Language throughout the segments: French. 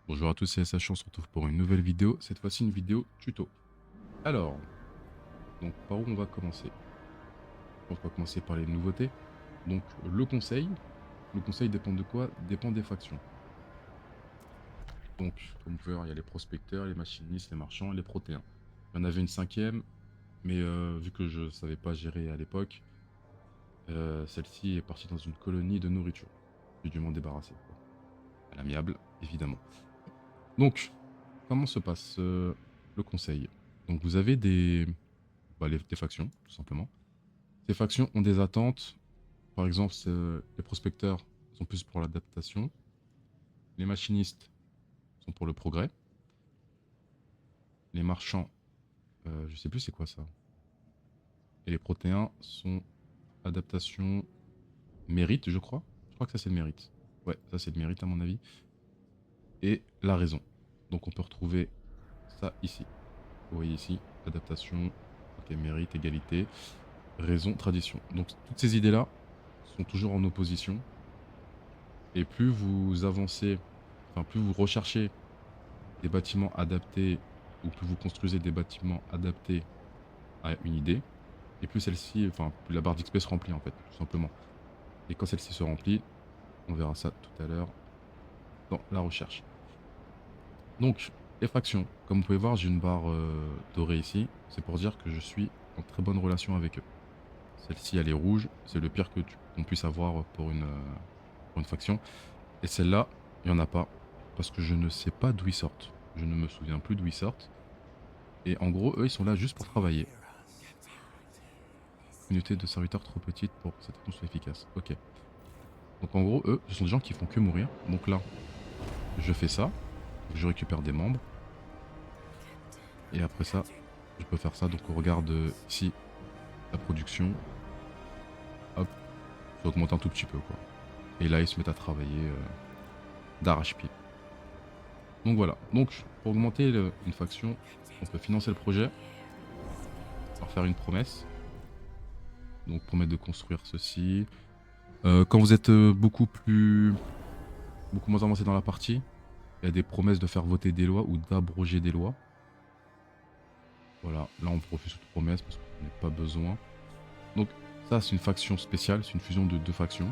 Bonjour à tous, c'est SH, on se retrouve pour une nouvelle vidéo, cette fois-ci une vidéo tuto. Alors, donc par où on va commencer? On va commencer par les nouveautés. Donc le conseil dépend de quoi? Dépend des factions. Donc, comme vous pouvez voir, il y a les prospecteurs, les machinistes, les marchands et les protéins. Il y en avait une cinquième, mais vu que je savais pas gérer à l'époque, celle-ci est partie dans une colonie de nourriture. J'ai dû m'en débarrasser, quoi. À l'amiable, évidemment. Donc, comment se passe le conseil? Donc vous avez des factions, tout simplement. Ces factions ont des attentes. Par exemple, les prospecteurs sont plus pour l'adaptation. Les machinistes sont pour le progrès. Les marchands, je sais plus c'est quoi ça. Et les protéins sont adaptation, mérite, je crois. Je crois que ça c'est le mérite. Ouais, ça c'est le mérite à mon avis. Et la raison. Donc on peut retrouver ça ici. Vous voyez ici, adaptation, ok, mérite, égalité, raison, tradition. Donc toutes ces idées-là sont toujours en opposition. Et plus vous avancez, enfin plus vous recherchez des bâtiments adaptés, ou plus vous construisez des bâtiments adaptés à une idée, et plus celle-ci, enfin plus la barre d'XP se remplit en fait, tout simplement. Et quand celle-ci se remplit, on verra ça tout à l'heure dans la recherche. Donc, les factions, comme vous pouvez voir, j'ai une barre dorée ici, c'est pour dire que je suis en très bonne relation avec eux. Celle-ci, elle est rouge, c'est le pire qu'on puisse avoir pour une faction. Et celle-là, il n'y en a pas, parce que je ne sais pas d'où ils sortent. Je ne me souviens plus d'où ils sortent. Et en gros, eux, ils sont là juste pour travailler. Unité de serviteurs trop petite pour que cette action soit efficace. Ok. Donc en gros, eux, ce sont des gens qui font que mourir. Donc là, je fais ça. Je récupère des membres. Et après ça, je peux faire ça. Donc on regarde ici la production. Hop, ça augmente un tout petit peu quoi. Et là, ils se mettent à travailler d'arrache-pied. Donc voilà. Donc pour augmenter une faction, on peut financer le projet, leur faire une promesse. Donc promettre de construire ceci. Quand vous êtes beaucoup moins avancé dans la partie, il y a des promesses de faire voter des lois ou d'abroger des lois. Voilà, là on refuse toute promesse parce qu'on n'a pas besoin. Donc ça c'est une faction spéciale, c'est une fusion de deux factions.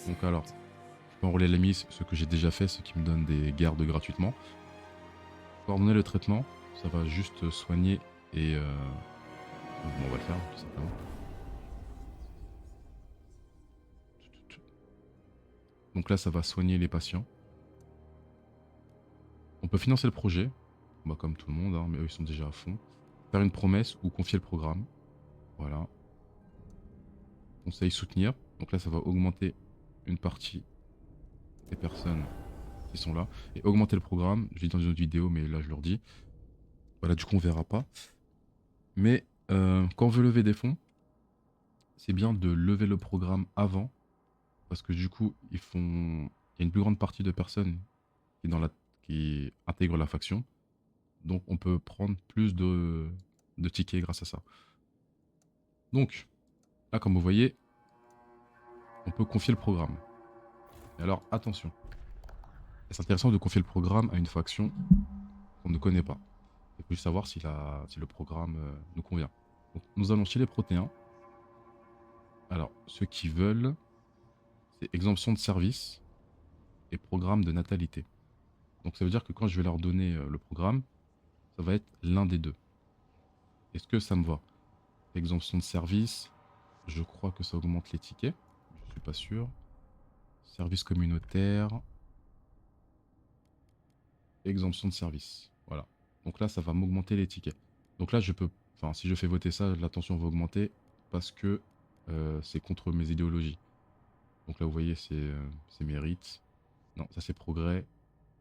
Donc alors, je peux enrôler l'ami, ce que j'ai déjà fait, ce qui me donne des gardes gratuitement. Coordonner le traitement, ça va juste soigner et... bon, on va le faire tout simplement. Donc là ça va soigner les patients. On peut financer le projet, bah, comme tout le monde, hein, mais eux ils sont déjà à fond. Faire une promesse ou confier le programme. Voilà. Conseil soutenir. Donc là, ça va augmenter une partie des personnes qui sont là. Et augmenter le programme. Je l'ai dit dans une autre vidéo, mais là, je leur dis. Voilà, du coup, on verra pas. Mais quand on veut lever des fonds, c'est bien de lever le programme avant. Parce que du coup, il y a une plus grande partie de personnes qui intègrent la faction. Donc, on peut prendre plus de tickets grâce à ça. Donc, là, comme vous voyez, on peut confier le programme. Et alors, attention. C'est intéressant de confier le programme à une faction qu'on ne connaît pas. Il faut juste savoir si le programme nous convient. Donc, nous allons chez les protéins. Alors, ceux qui veulent, c'est exemption de service et programme de natalité. Donc, ça veut dire que quand je vais leur donner le programme, ça va être l'un des deux. Est-ce que ça me va? Exemption de service, je crois que ça augmente les tickets. Je suis pas sûr. Service communautaire. Exemption de service. Voilà. Donc là, ça va m'augmenter les tickets. Donc là, enfin, si je fais voter ça, l'attention va augmenter parce que c'est contre mes idéologies. Donc là, vous voyez, c'est mérite. Non, ça c'est progrès.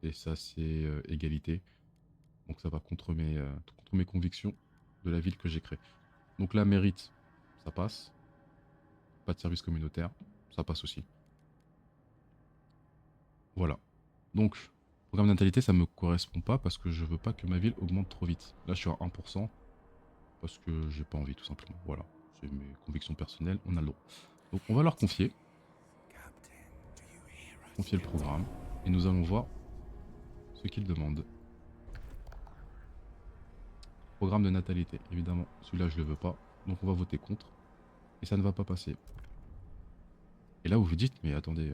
Et ça c'est égalité. Donc ça va contre mes convictions de la ville que j'ai créée. Donc là, mérite, ça passe. Pas de service communautaire, ça passe aussi. Voilà. Donc, programme de natalité, ça me correspond pas parce que je veux pas que ma ville augmente trop vite. Là, je suis à 1% parce que j'ai pas envie, tout simplement. Voilà. C'est mes convictions personnelles, on a le droit. Donc, on va leur confier le programme. Et nous allons voir ce qu'ils demandent. Programme de natalité, évidemment. Celui-là, je le veux pas. Donc on va voter contre. Et ça ne va pas passer. Et là, vous vous dites, mais attendez,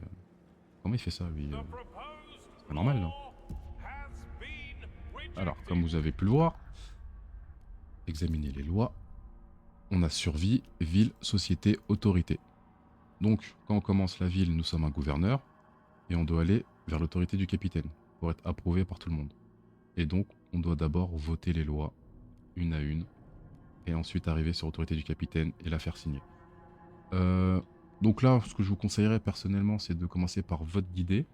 comment il fait ça, lui c'est pas normal, là. Alors, comme vous avez pu le voir, examiner les lois. On a survie, ville, société, autorité. Donc, quand on commence la ville, nous sommes un gouverneur. Et on doit aller vers l'autorité du capitaine pour être approuvé par tout le monde. Et donc, on doit d'abord voter les lois, une à une, et ensuite arriver sur l'autorité du capitaine et la faire signer. Euh, donc là, ce que je vous conseillerais personnellement, c'est de commencer par vote guidé.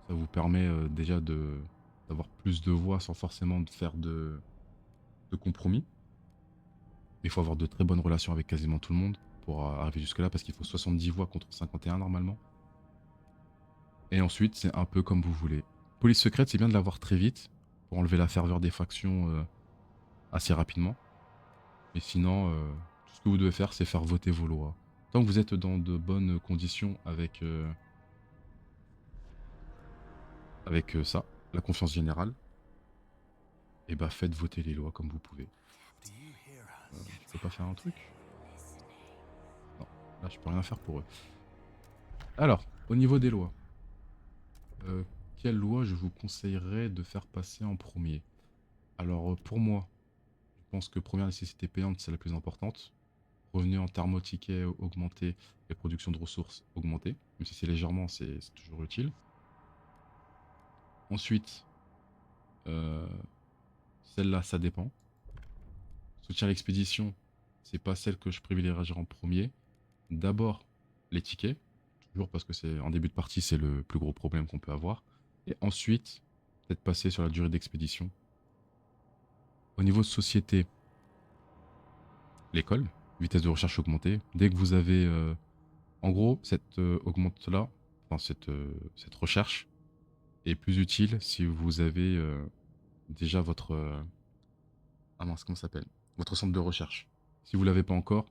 Ça vous permet déjà d'avoir plus de voix sans forcément de faire de compromis. Il faut avoir de très bonnes relations avec quasiment tout le monde pour arriver jusque-là, parce qu'il faut 70 voix contre 51 normalement. Et ensuite, c'est un peu comme vous voulez. Police secrète, c'est bien de l'avoir très vite pour enlever la ferveur des factions assez rapidement. Et sinon, tout ce que vous devez faire, c'est faire voter vos lois. Tant que vous êtes dans de bonnes conditions avec ça, la confiance générale, et bah faites voter les lois comme vous pouvez. Je peux pas faire un truc? Non, là je peux rien faire pour eux. Alors, au niveau des lois, euh, quelle loi je vous conseillerais de faire passer en premier? Alors pour moi, je pense que première nécessité payante, c'est la plus importante. Revenu en thermoticket augmenté et production de ressources augmentée. Même si c'est légèrement, c'est toujours utile. Ensuite, euh, celle-là, ça dépend. Soutien à l'expédition, c'est pas celle que je privilégierais en premier. D'abord, les tickets. Toujours parce que c'est en début de partie, c'est le plus gros problème qu'on peut avoir. Et ensuite, peut-être passer sur la durée d'expédition. Au niveau de société, l'école, vitesse de recherche augmentée. Dès que vous avez... en gros, cette augmente-là, enfin cette recherche, est plus utile si vous avez déjà votre... ah mince, comment ça s'appelle? Votre centre de recherche. Si vous l'avez pas encore,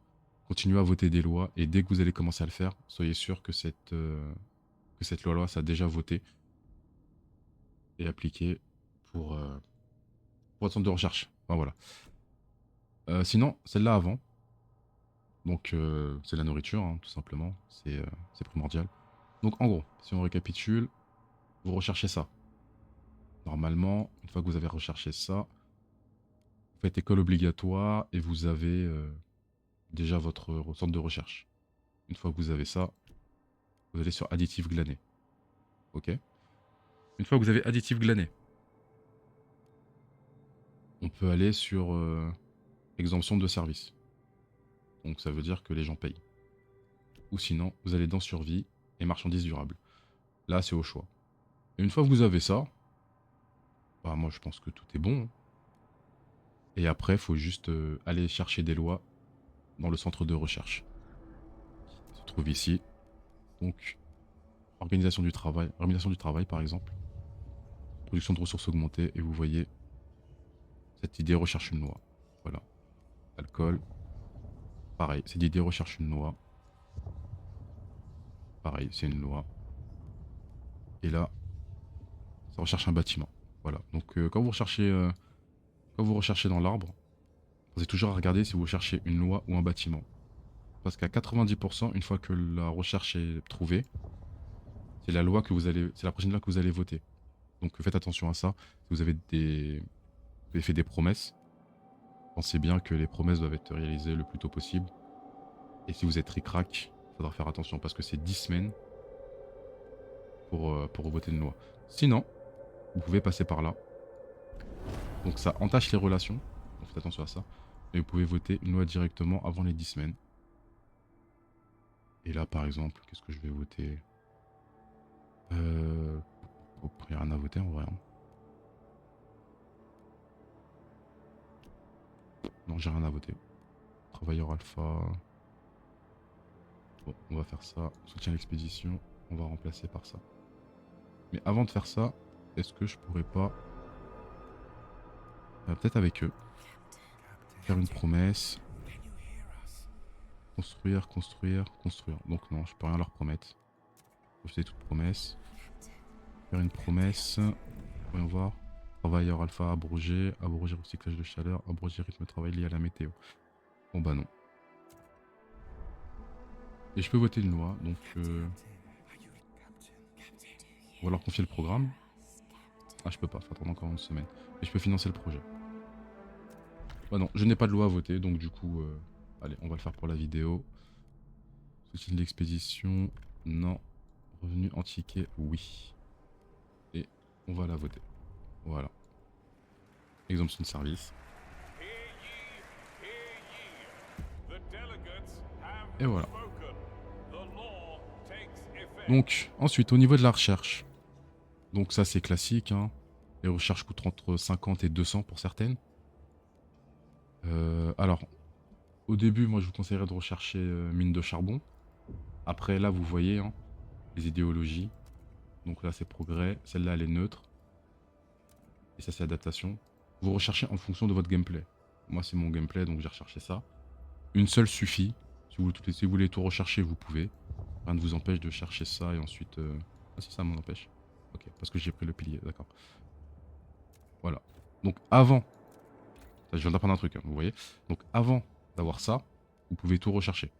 continuez à voter des lois et dès que vous allez commencer à le faire, soyez sûr que cette loi-là, ça a déjà voté et appliqué pour, euh, pour votre centre de recherche. Enfin, voilà. Sinon, celle-là avant, donc c'est la nourriture, hein, tout simplement, c'est primordial. Donc en gros, si on récapitule, vous recherchez ça. Normalement, une fois que vous avez recherché ça, vous faites école obligatoire et vous avez déjà votre centre de recherche. Une fois que vous avez ça, vous allez sur additif glané. Ok. Une fois que vous avez additif glané, on peut aller sur exemption de service. Donc ça veut dire que les gens payent. Ou sinon, vous allez dans survie et marchandises durables. Là, c'est au choix. Et une fois que vous avez ça, bah moi je pense que tout est bon, hein. Et après, il faut juste aller chercher des lois dans le centre de recherche. Ça se trouve ici. Donc, organisation du travail par exemple. Production de ressources augmentées. Et vous voyez, cette idée recherche une loi. Voilà. Alcool. Pareil, cette idée recherche une loi. Pareil, c'est une loi. Et là, ça recherche un bâtiment. Voilà. Donc, quand vous recherchez dans l'arbre, pensez toujours à regarder si vous cherchez une loi ou un bâtiment. Parce qu'à 90%, une fois que la recherche est trouvée, c'est la prochaine loi que vous allez voter. Donc faites attention à ça. Si vous avez fait des promesses, pensez bien que les promesses doivent être réalisées le plus tôt possible. Et si vous êtes ric-rac, il faudra faire attention parce que c'est 10 semaines pour voter une loi. Sinon, vous pouvez passer par là. Donc ça entache les relations, donc faites attention à ça. Mais vous pouvez voter une loi directement avant les 10 semaines. Et là, par exemple, qu'est-ce que je vais voter? Oh, il n'y a rien à voter en vrai, hein. Non, j'ai rien à voter. Travailleur alpha. Bon, on va faire ça. Soutien à l'expédition. On va remplacer par ça. Mais avant de faire ça, est-ce que je pourrais pas... peut-être avec eux. Faire une promesse. Construire, construire, construire. Donc non, je peux rien leur promettre. Refuser toute promesse. Faire une promesse. Voyons voir. Travailleur alpha abrogé. Abroger recyclage de chaleur. Abroger rythme de travail lié à la météo. Bon bah non. Et je peux voter une loi, donc... Ou alors confier le programme. Ah, je peux pas, faut attendre encore une semaine. Et je peux financer le projet. Bah non, je n'ai pas de loi à voter, donc du coup... Allez, on va le faire pour la vidéo. Soutien de l'expédition, non. Revenu en ticket, oui. Et on va la voter. Voilà. Exemption de service. Et voilà. Donc, ensuite, au niveau de la recherche. Donc ça, c'est classique, hein. Les recherches coûtent entre 50 et 200 pour certaines. Alors, au début, moi, je vous conseillerais de rechercher mine de charbon. Après, là, vous voyez, hein, les idéologies. Donc là, c'est progrès. Celle-là, elle est neutre. Et ça, c'est adaptation. Vous recherchez en fonction de votre gameplay. Moi, c'est mon gameplay, donc j'ai recherché ça. Une seule suffit. Si vous voulez tout rechercher, vous pouvez. Rien ne vous empêche de chercher ça et ensuite... Ah si, ça m'en empêche. Ok, parce que j'ai pris le pilier, d'accord. Voilà. Donc avant... Je viens d'apprendre un truc, hein, vous voyez. Donc avant d'avoir ça, vous pouvez tout rechercher.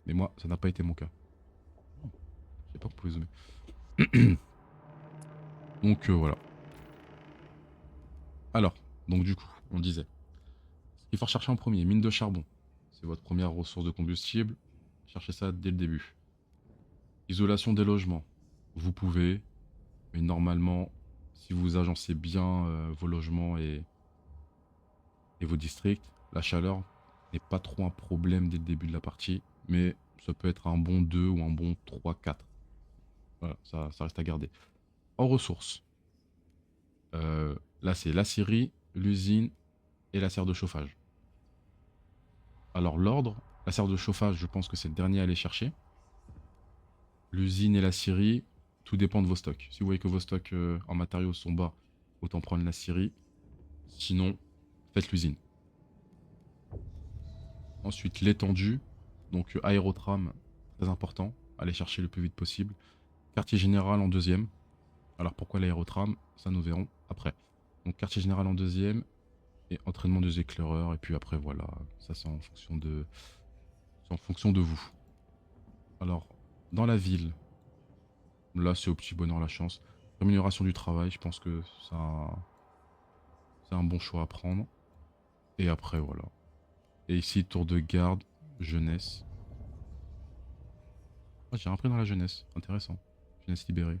Mais moi, ça n'a pas été mon cas. Je sais pas, vous pouvez zoomer. Donc voilà. Alors, donc du coup, on disait... Il faut rechercher en premier, mine de charbon. C'est votre première ressource de combustible. Cherchez ça dès le début. Isolation des logements. Vous pouvez, mais normalement, si vous agencez bien vos logements et vos districts, la chaleur n'est pas trop un problème dès le début de la partie, mais ça peut être un bon 2 ou un bon 3-4. Voilà, ça reste à garder. En ressources, là c'est la scierie, l'usine et la serre de chauffage. Alors l'ordre, la serre de chauffage, je pense que c'est le dernier à aller chercher. L'usine et la scierie, tout dépend de vos stocks. Si vous voyez que vos stocks en matériaux sont bas, autant prendre la scierie. Sinon, faites l'usine. Ensuite, l'étendue. Donc aérotram, très important. Allez chercher le plus vite possible. Quartier général en deuxième. Alors pourquoi l'aérotram? Ça nous verrons après. Donc quartier général en deuxième. Et entraînement des éclaireurs. Et puis après voilà. Ça c'est en fonction de... C'est en fonction de vous. Alors, dans la ville. Là c'est au petit bonheur la chance. Rémunération du travail. Je pense que ça... C'est un bon choix à prendre. Et après voilà. Et ici tour de garde. Jeunesse. Ah, j'ai repris dans la jeunesse. Intéressant. Jeunesse libérée.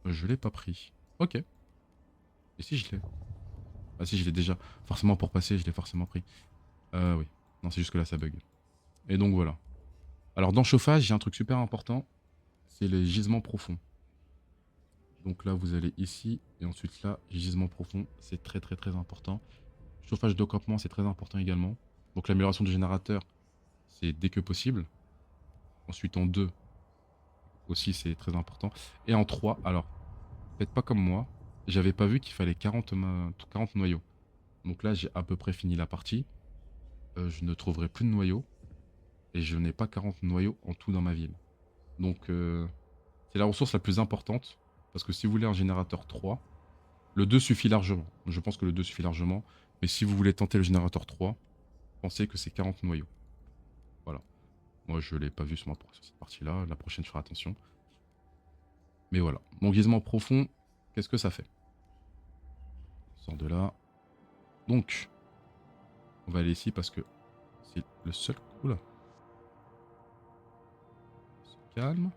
Je l'ai pas pris. Ok. Et si je l'ai? Ah si, je l'ai déjà. Forcément pour passer, je l'ai forcément pris. Oui. Non, c'est juste que là, ça bug. Et donc voilà. Alors dans chauffage, j'ai un truc super important. C'est les gisements profonds. Donc là, vous allez ici. Et ensuite là, gisement profond. C'est très très très important. Chauffage de campement, c'est très important également. Donc l'amélioration du générateur, c'est dès que possible. Ensuite en 2, aussi c'est très important. Et en 3, alors, faites pas comme moi. J'avais pas vu qu'il fallait 40 noyaux. Donc là, j'ai à peu près fini la partie. Je ne trouverai plus de noyaux. Et je n'ai pas 40 noyaux en tout dans ma ville. Donc, c'est la ressource la plus importante. Parce que si vous voulez un générateur 3, le 2 suffit largement. Je pense que le 2 suffit largement. Mais si vous voulez tenter le générateur 3, pensez que c'est 40 noyaux. Voilà. Moi, je ne l'ai pas vu sur cette partie-là. La prochaine, je ferai attention. Mais voilà. Mon gisement profond, qu'est-ce que ça fait? On sort de là. Donc, on va aller ici parce que c'est le seul... Oula. Se calme.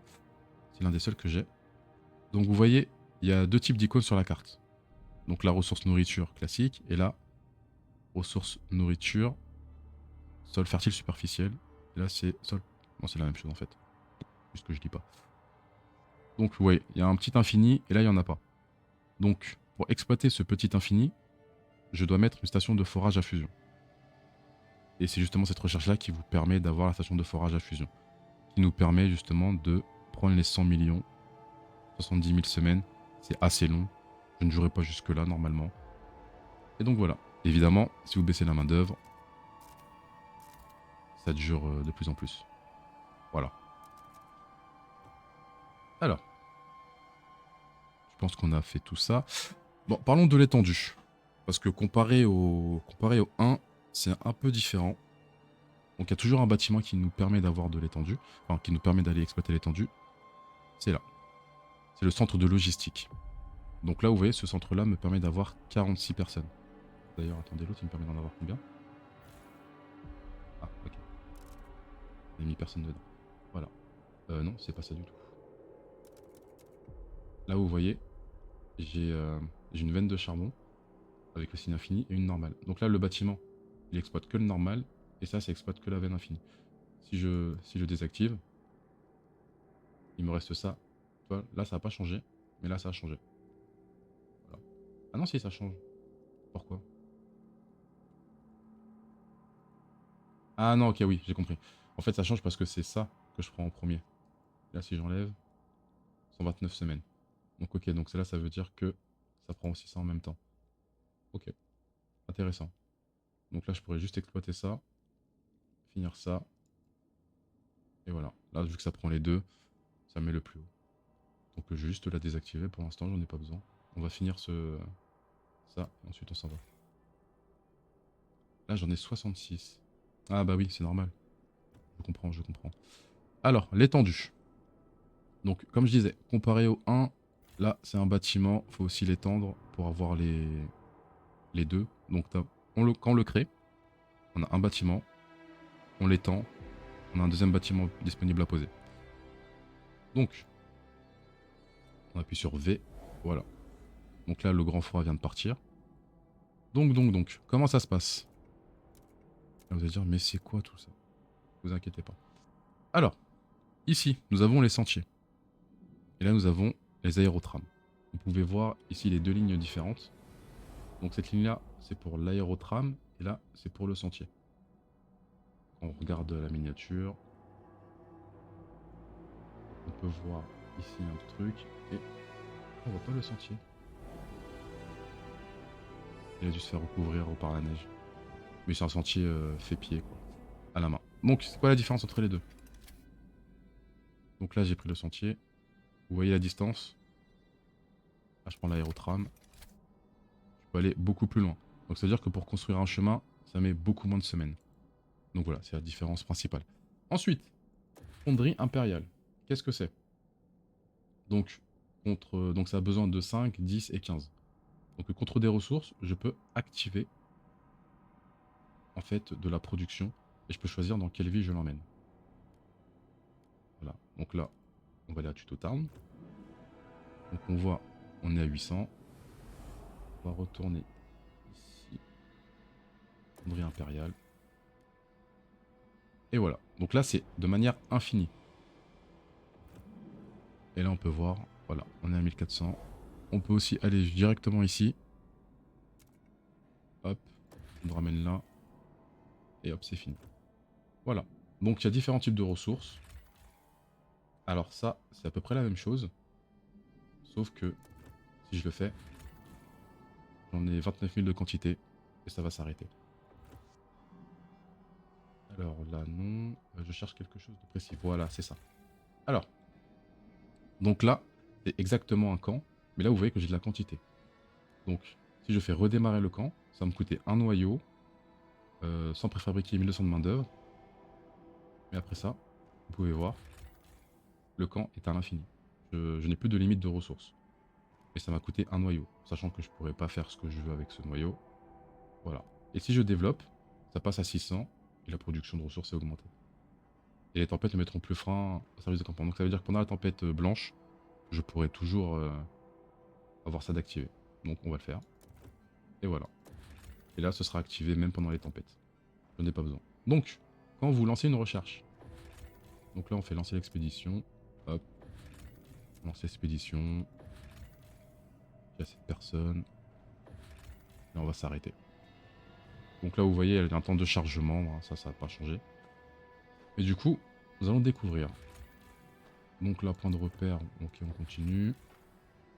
C'est l'un des seuls que j'ai. Donc vous voyez, il y a deux types d'icônes sur la carte. Donc la ressource nourriture classique et la ressource nourriture sol fertile superficiel. Et là c'est sol... Non, c'est la même chose en fait. Juste que je dis pas. Donc vous voyez, il y a un petit infini et là il n'y en a pas. Donc pour exploiter ce petit infini, je dois mettre une station de forage à fusion. Et c'est justement cette recherche là qui vous permet d'avoir la station de forage à fusion. Qui nous permet justement de prendre les 100 millions, 70 000 semaines. C'est assez long. Je ne jouerai pas jusque là normalement. Et donc voilà. Évidemment, si vous baissez la main d'œuvre, ça dure de plus en plus. Voilà. Alors, je pense qu'on a fait tout ça. Bon, parlons de l'étendue. Parce que comparé au 1, c'est un peu différent. Donc il y a toujours un bâtiment qui nous permet d'avoir de l'étendue. Enfin, qui nous permet d'aller exploiter l'étendue. C'est là. C'est le centre de logistique. Donc là, vous voyez, ce centre-là me permet d'avoir 46 personnes. D'ailleurs, attendez, l'autre, il me permet d'en avoir combien? Ah, ok. Il n'y a mis personne dedans. Voilà. Non, c'est pas ça du tout. Là où vous voyez, j'ai une veine de charbon avec le signe infini et une normale. Donc là, le bâtiment, il exploite que le normal, et ça exploite que la veine infinie. Si je désactive, il me reste ça. Tu vois, là, ça n'a pas changé, mais là, ça a changé. Voilà. Ah non, si, ça change. Pourquoi? Ah non, ok, oui, j'ai compris. En fait, ça change parce que c'est ça que je prends en premier. Là, si j'enlève, 129 semaines. Donc ok, donc là, ça veut dire que ça prend aussi ça en même temps. Ok, intéressant. Donc là, je pourrais juste exploiter ça, finir ça, et voilà. Là, vu que ça prend les deux, ça met le plus haut. Donc je vais juste la désactiver, pour l'instant, j'en ai pas besoin. On va finir ça, et ensuite on s'en va. Là, j'en ai 66. Ah bah oui, c'est normal. Je comprends, je comprends. Alors, l'étendue. Donc, comme je disais, comparé au 1, là, c'est un bâtiment, il faut aussi l'étendre pour avoir les deux. Donc, quand on le crée, on a un bâtiment, on l'étend, on a un deuxième bâtiment disponible à poser. Donc, on appuie sur V, voilà. Donc là, le grand froid vient de partir. Donc, comment ça se passe? Là, vous allez dire, mais c'est quoi tout ça? Ne vous inquiétez pas. Alors, ici, nous avons les sentiers. Et là, nous avons les aérotrams. Vous pouvez voir ici les deux lignes différentes. Donc cette ligne-là, c'est pour l'aérotram, et là, c'est pour le sentier. On regarde la miniature. On peut voir ici un truc, et on voit pas le sentier. Il a dû se faire recouvrir par la neige. Mais c'est un sentier fait pied, quoi, à la main. Donc, c'est quoi la différence entre les deux? Donc là, j'ai pris le sentier. Vous voyez la distance? Là, je prends l'aérotram. Je peux aller beaucoup plus loin. Donc, ça veut dire que pour construire un chemin, ça met beaucoup moins de semaines. Donc voilà, c'est la différence principale. Ensuite, fonderie impériale. Qu'est-ce que c'est? Donc, donc ça a besoin de 5, 10 et 15. Donc contre des ressources, je peux activer en fait de la production et je peux choisir dans quelle ville je l'emmène. Voilà, donc là, on va aller à Tuto Town. Donc on voit, on est à 800. On va retourner ici, fonderie impériale. Et voilà, donc là c'est de manière infinie. Et là on peut voir, voilà, on est à 1400. On peut aussi aller directement ici. Hop, on me ramène là. Et hop, c'est fini. Voilà. Donc il y a différents types de ressources. Alors ça, c'est à peu près la même chose. Sauf que si je le fais, j'en ai 29 000 de quantité. Et ça va s'arrêter. Alors là, non. Je cherche quelque chose de précis. Voilà, c'est ça. Alors, donc là, c'est exactement un camp. Mais là, vous voyez que j'ai de la quantité. Donc, si je fais redémarrer le camp, ça va me coûter un noyau. Sans préfabriquer 1200 de main d'œuvre. Mais après ça, vous pouvez voir, le camp est à l'infini. Je n'ai plus de limite de ressources. Et ça m'a coûté un noyau, sachant que je pourrais pas faire ce que je veux avec ce noyau. Voilà. Et si je développe, ça passe à 600 et la production de ressources est augmentée. Et les tempêtes ne mettront plus frein au service de campement. Donc ça veut dire que pendant la tempête blanche, je pourrais toujours avoir ça d'activé. Donc on va le faire. Et voilà. Et là, ce sera activé même pendant les tempêtes. Je n'ai pas besoin. Donc, quand vous lancez une recherche, donc là on fait lancer l'expédition. Hop. Lancer l'expédition. Il y a cette personne. Et on va s'arrêter. Donc là, vous voyez, elle a un temps de chargement. Ça n'a pas changé. Et du coup, nous allons découvrir. Donc là, point de repère. Ok, on continue.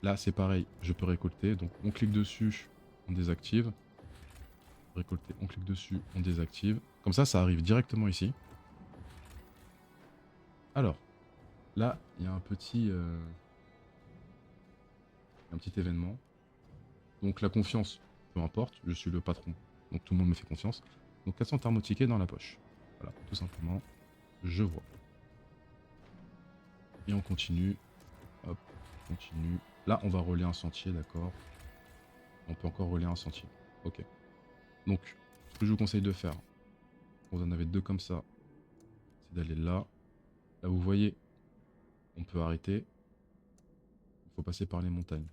Là, c'est pareil. Je peux récolter. Donc, on clique dessus, on désactive. Récolter, on clique dessus, on désactive. Comme ça arrive directement ici. Alors, là, il y a un petit événement. Donc la confiance, peu importe, je suis le patron. Donc tout le monde me fait confiance. Donc 400 thermotickets dans la poche. Voilà, tout simplement, je vois. Et on continue. Hop, on continue. Là, on va relier un sentier, d'accord. On peut encore relier un sentier. Ok. Donc, ce que je vous conseille de faire, vous en avez deux comme ça, c'est d'aller là. Là, vous voyez, on peut arrêter. Il faut passer par les montagnes.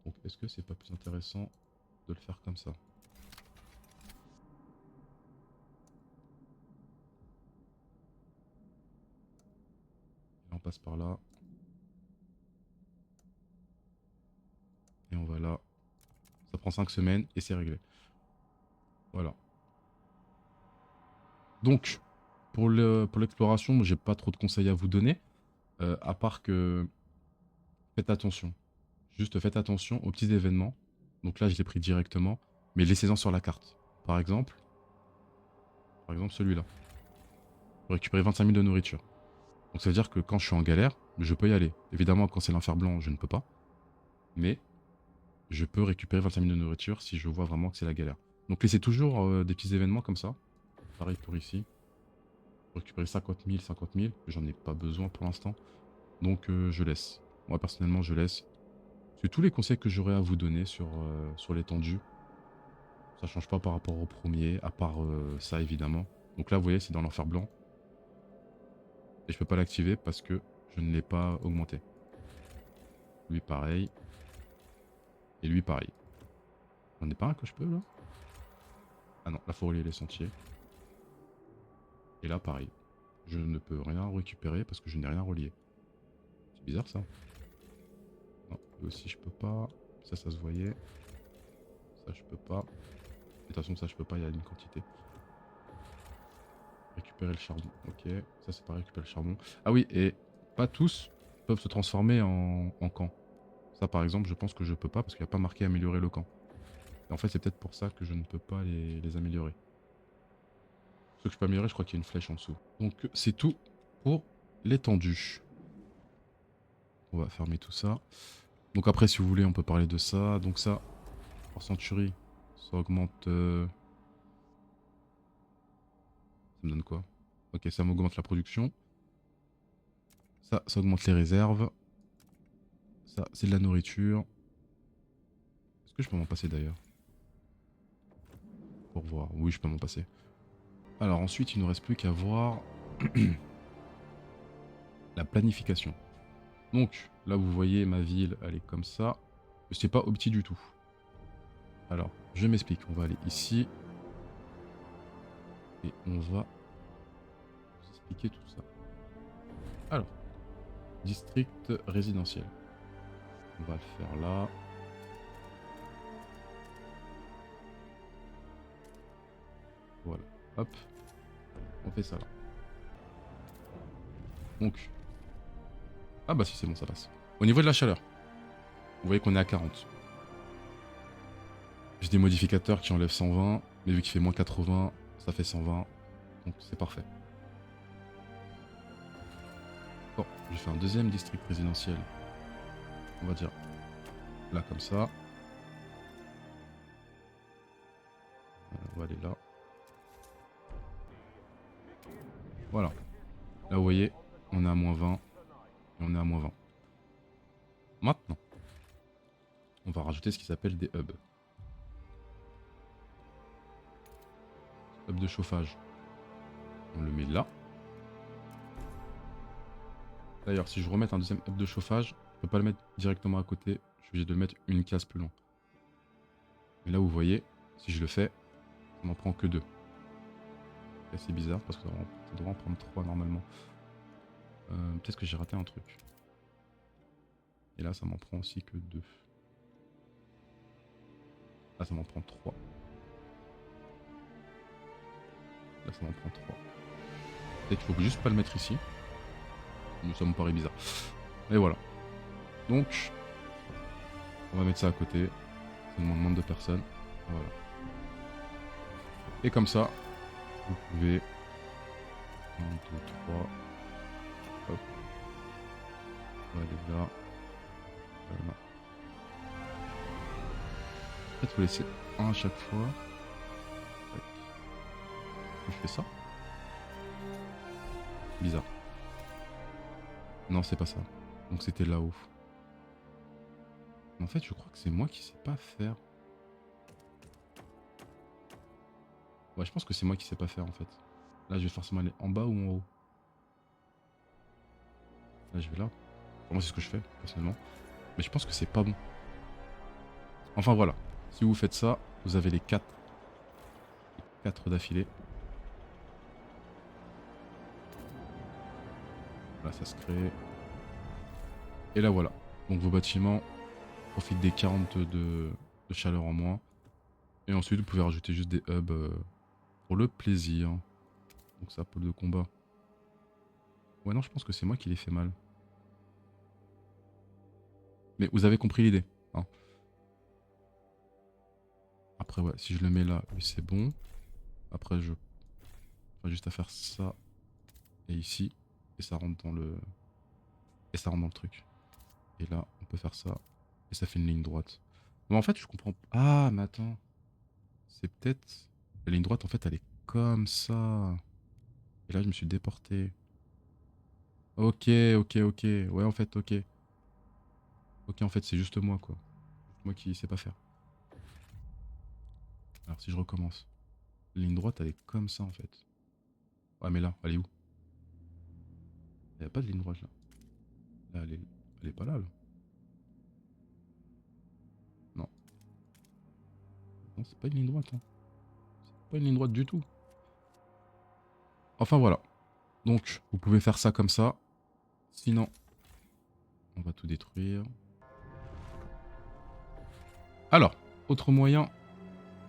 Donc, est-ce que c'est pas plus intéressant de le faire comme ça? Là, on passe par là. Et on va là. Ça prend 5 semaines et c'est réglé. Voilà. Donc, pour l'exploration, j'ai pas trop de conseils à vous donner. À part que faites attention. Juste faites attention aux petits événements. Donc là, je l'ai pris directement. Mais laissez-en sur la carte. Par exemple celui-là. Pour récupérer 25 000 de nourriture. Donc ça veut dire que quand je suis en galère, je peux y aller. Évidemment, quand c'est l'enfer blanc, je ne peux pas. Mais je peux récupérer 25 000 de nourriture si je vois vraiment que c'est la galère. Donc laissez toujours des petits événements comme ça. Pareil pour ici. Pour récupérer 50 000, 50 000. J'en ai pas besoin pour l'instant. Donc je laisse. Moi personnellement, je laisse. C'est tous les conseils que j'aurais à vous donner sur l'étendue. Ça change pas par rapport au premier, à part ça évidemment. Donc là, vous voyez, c'est dans l'enfer blanc. Et je peux pas l'activer parce que je ne l'ai pas augmenté. Lui pareil. Et lui pareil. J'en ai pas un que je peux là? Ah non, là faut relier les sentiers. Et là pareil. Je ne peux rien récupérer parce que je n'ai rien relié. C'est bizarre ça. Non, lui aussi je peux pas. Ça se voyait. Ça je peux pas. De toute façon ça je peux pas, il y a une quantité. Récupérer le charbon. Ok, ça c'est pas récupérer le charbon. Ah oui, et pas tous peuvent se transformer en camp. Ça par exemple, je pense que je peux pas parce qu'il n'y a pas marqué améliorer le camp. Et en fait, c'est peut-être pour ça que je ne peux pas les améliorer. Ce que je peux améliorer, je crois qu'il y a une flèche en dessous. Donc c'est tout pour l'étendue. On va fermer tout ça. Donc après, si vous voulez, on peut parler de ça. Donc ça, par century, ça augmente... Ça me donne quoi? Ok, ça m'augmente la production. Ça augmente les réserves. Ça, c'est de la nourriture. Est-ce que je peux m'en passer d'ailleurs? Pour voir. Oui, je peux m'en passer. Alors ensuite, il ne nous reste plus qu'à voir la planification. Donc, là, vous voyez, ma ville, elle est comme ça. C'est pas opti du tout. Alors, je m'explique. On va aller ici. Et on va vous expliquer tout ça. Alors, district résidentiel. On va le faire là. Voilà. Hop. On fait ça là. Donc. Ah bah si, c'est bon, ça passe. Au niveau de la chaleur, vous voyez qu'on est à 40. J'ai des modificateurs qui enlèvent 120. Mais vu qu'il fait moins 80, ça fait 120. Donc c'est parfait. Bon, je fais un deuxième district résidentiel. On va dire là comme ça. On va aller là. Voilà. Là vous voyez, on est à moins 20. Et on est à moins 20. Maintenant, on va rajouter ce qui s'appelle des hubs. Hub de chauffage. On le met là. D'ailleurs, si je remets un deuxième hub de chauffage, je peux pas le mettre directement à côté. Je suis obligé de le mettre une case plus loin. Et là, vous voyez, si je le fais, ça m'en prend que 2. C'est assez bizarre parce que ça devrait en prendre 3 normalement. Peut-être que j'ai raté un truc. Et là, ça m'en prend aussi que 2. Là, ça m'en prend 3. Là, ça m'en prend 3. Peut-être qu'il faut juste pas le mettre ici. Mais ça me paraît bizarre. Et voilà. Donc, on va mettre ça à côté. Ça demande moins de personnes. Voilà. Et comme ça, vous pouvez... 1, 2, 3... On va aller là. Là. En fait, faut laisser un à chaque fois. Tac. Je fais ça. Bizarre. Non, c'est pas ça. Donc c'était là-haut. En fait, je crois que c'est moi qui sais pas faire. Ouais, je pense que c'est moi qui sais pas faire en fait. Là, je vais forcément aller en bas ou en haut. Là, je vais là. Pour moi, c'est ce que je fais, personnellement. Mais je pense que c'est pas bon. Enfin, voilà. Si vous faites ça, vous avez les 4. 4 d'affilée. Là, ça se crée. Et là, voilà. Donc, vos bâtiments profitent des 40 de chaleur en moins. Et ensuite, vous pouvez rajouter juste des hubs pour le plaisir. Donc, ça, pôle de combat. Ouais, non, je pense que c'est moi qui l'ai fait mal. Mais vous avez compris l'idée. Hein. Après, ouais, si je le mets là, oui, c'est bon. Après, je... Enfin, juste à faire ça et ici. Et ça rentre dans le... Et ça rentre dans le truc. Et là, on peut faire ça. Et ça fait une ligne droite. Mais en fait, je comprends... Ah, mais attends. C'est peut-être... La ligne droite, en fait, elle est comme ça. Et là, je me suis déporté. Ok, ok, ok. Ouais, en fait, ok. Ok, en fait, c'est juste moi, quoi. Juste moi qui sais pas faire. Alors, si je recommence. La ligne droite, elle est comme ça, en fait. Ouais, mais là, elle est où? Il n'y a pas de ligne droite, là. Là, elle est pas là, là. Non. Non, c'est pas une ligne droite, hein. C'est pas une ligne droite du tout. Enfin, voilà. Donc, vous pouvez faire ça comme ça. Sinon, on va tout détruire. Alors, autre moyen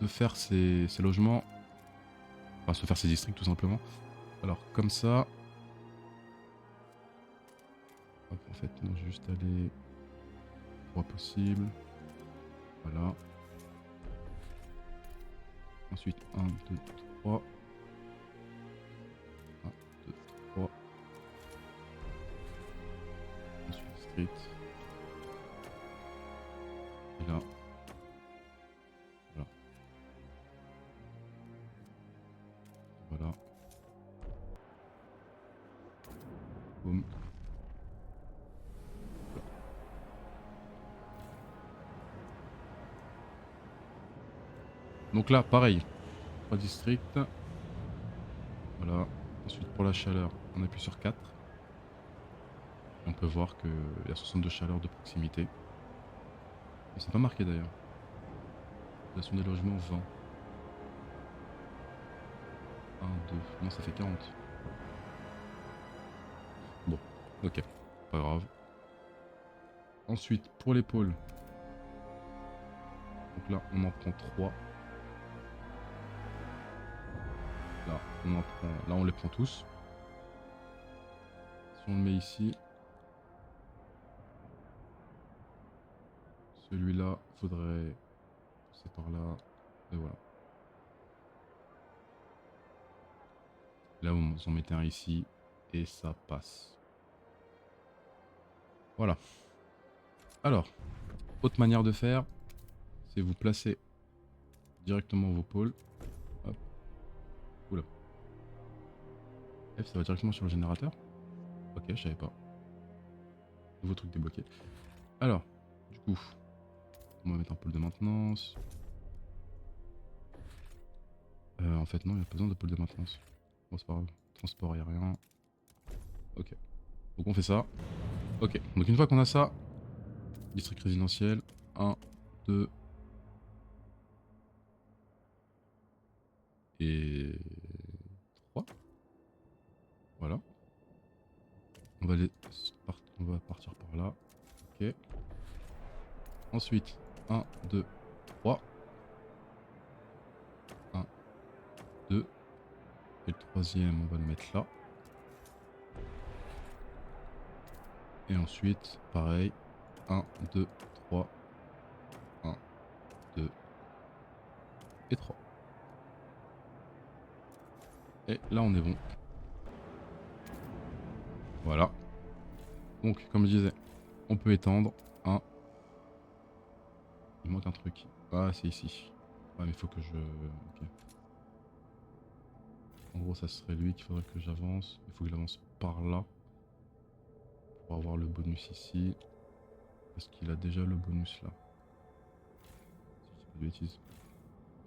de faire ces logements. Enfin, se faire ces districts, tout simplement. Alors, comme ça. Hop, en fait, non, je vais juste aller... 3 possibles. Voilà. Ensuite, 1, 2, 3. 1, 2, 3. Ensuite, district. Et là. Voilà. Voilà. Boum. Voilà. Donc là, pareil. 3 districts. Voilà. Ensuite, pour la chaleur, on appuie sur 4. Et on peut voir qu'il y a 62 chaleurs de proximité. Et c'est pas marqué d'ailleurs. Population des logements 20. 1, 2. Non, ça fait 40. Bon, ok. Pas grave. Ensuite, pour les pôles. Donc là, on en prend 3. Là, on en prend... Là, on les prend tous. Si on le met ici... Celui-là, faudrait... C'est par là. Et voilà. Là, vous en mettez un ici. Et ça passe. Voilà. Alors, autre manière de faire, c'est vous placer directement vos pôles. Hop. Oula. F, ça va directement sur le générateur. Ok, je savais pas. Nouveau truc débloqué. Alors, du coup, on va mettre un pôle de maintenance. En fait, non, il n'y a pas besoin de pôle de maintenance. Bon, c'est pas grave. Transport aérien. Ok. Donc on fait ça. Ok. Donc une fois qu'on a ça, district résidentiel. 1, 2 et 3. Voilà. On va partir par là. Ok. Ensuite, 1, 2, 3. 1, 2. Et le troisième, on va le mettre là. Et ensuite, pareil. 1, 2, 3. 1, 2 et 3. Et là, on est bon. Voilà. Donc, comme je disais, On peut étendre. Un. Il manque un truc. Ah, c'est ici. Ouais, mais il faut que je... Ok. En gros, ça serait lui qu'il faudrait que j'avance. Il faut que j'avance par là. Pour avoir le bonus ici. Parce qu'il a déjà le bonus là. Si je dis pas de bêtises.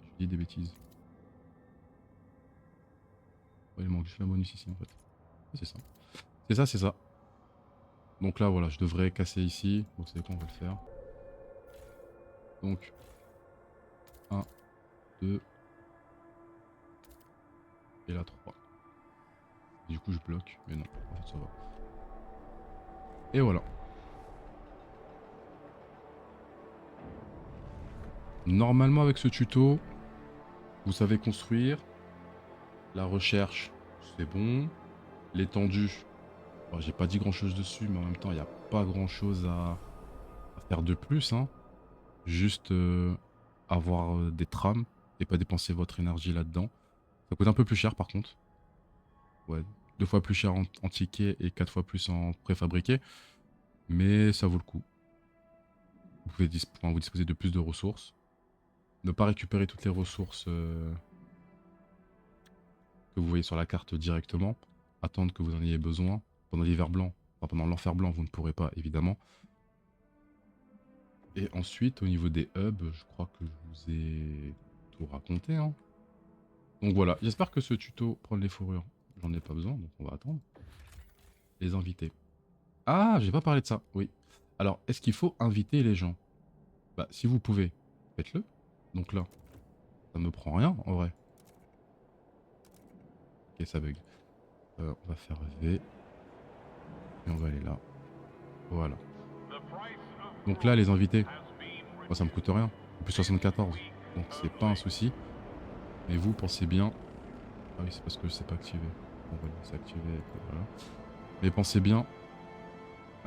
Je dis des bêtises. Ouais, il manque juste le bonus ici en fait. C'est ça. C'est ça, c'est ça. Donc là, voilà, je devrais casser ici. Vous savez quoi, on va le faire. Donc, 1, 2, et là 3. Du coup, je bloque, mais non, en fait, ça va. Et voilà. Normalement, avec ce tuto, vous savez construire. La recherche, c'est bon. L'étendue, bon, j'ai pas dit grand chose dessus, mais en même temps, il n'y a pas grand chose à faire de plus, hein. Juste avoir des trames et pas dépenser votre énergie là-dedans. Ça coûte un peu plus cher par contre. Ouais, 2 fois plus cher en ticket et 4 fois plus en préfabriqué. Mais ça vaut le coup. Vous pouvez enfin, vous disposer de plus de ressources. Ne pas récupérer toutes les ressources que vous voyez sur la carte directement. Attendre que vous en ayez besoin. Pendant l'hiver blanc, enfin pendant l'enfer blanc, vous ne pourrez pas évidemment. Et ensuite, au niveau des hubs, je crois que je vous ai tout raconté, hein. Donc voilà, j'espère que ce tuto prendre les fourrures, j'en ai pas besoin, donc on va attendre. Les invités. Ah, j'ai pas parlé de ça, oui. Alors, est-ce qu'il faut inviter les gens? Bah, si vous pouvez, faites-le. Donc là, ça me prend rien, en vrai. Ok, ça bug. On va faire V. Et on va aller là. Voilà. Donc là, les invités, moi, ça me coûte rien. Plus 74. Donc c'est pas un souci. Mais vous, pensez bien... Ah oui, c'est parce que c'est pas activé. On va le laisser activer. Voilà. Mais pensez bien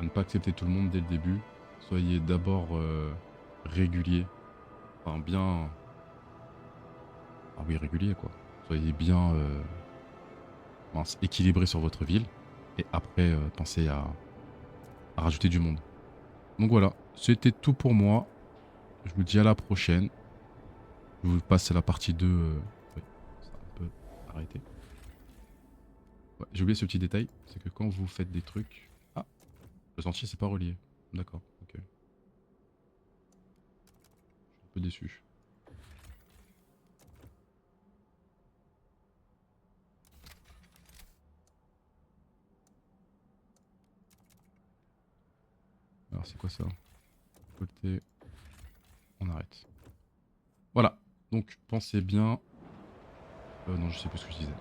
à ne pas accepter tout le monde dès le début. Soyez d'abord régulier. Enfin, bien... Ah oui, régulier, quoi. Soyez bien mince, équilibré sur votre ville. Et après, pensez à rajouter du monde. Donc voilà, c'était tout pour moi. Je vous dis à la prochaine. Je vous passe à la partie 2. Oui, ça a un peu arrêté. Ouais, j'ai oublié ce petit détail. C'est que quand vous faites des trucs... Ah, le sentier, c'est pas relié. D'accord, ok. Je suis un peu déçu. Alors c'est quoi ça? Côté... On arrête. Voilà. Donc pensez bien... non, je sais plus ce que je disais.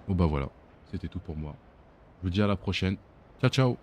Bon bah voilà. C'était tout pour moi. Je vous dis à la prochaine. Ciao ciao.